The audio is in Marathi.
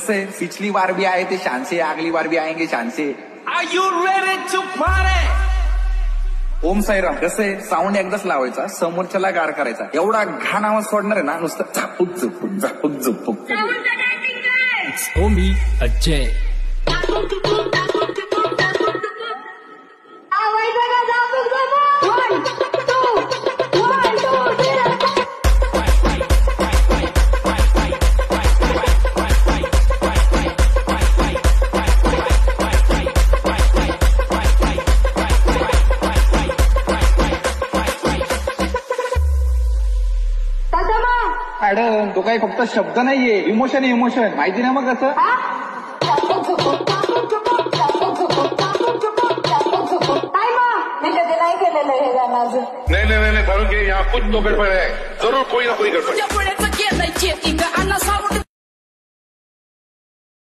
से पिछली बार भी आए थे शान से, अगली बार भी आएंगे शान से. Are you ready to party? Om Sairam. कसे साऊंड एकदाच लावायचा, समोरच्याला गार करायचा. एवढा घाण आवाज सोडणार आहे ना, नुसतं Zapuk Jhupuk Zapuk Jhupuk. Omi Ajay. Madam तो काही फक्त शब्द नाहीये, इमोशन आहे इमोशन. माहिती नाही मग कसं. नाही केलेलं हे गाणं अजून. नहीं फारूक, यहाँ कुछ तो गड़बड़ है, जरूर कोई ना कोई गड़बड़. Your friends are getting like chicken, and I saw what the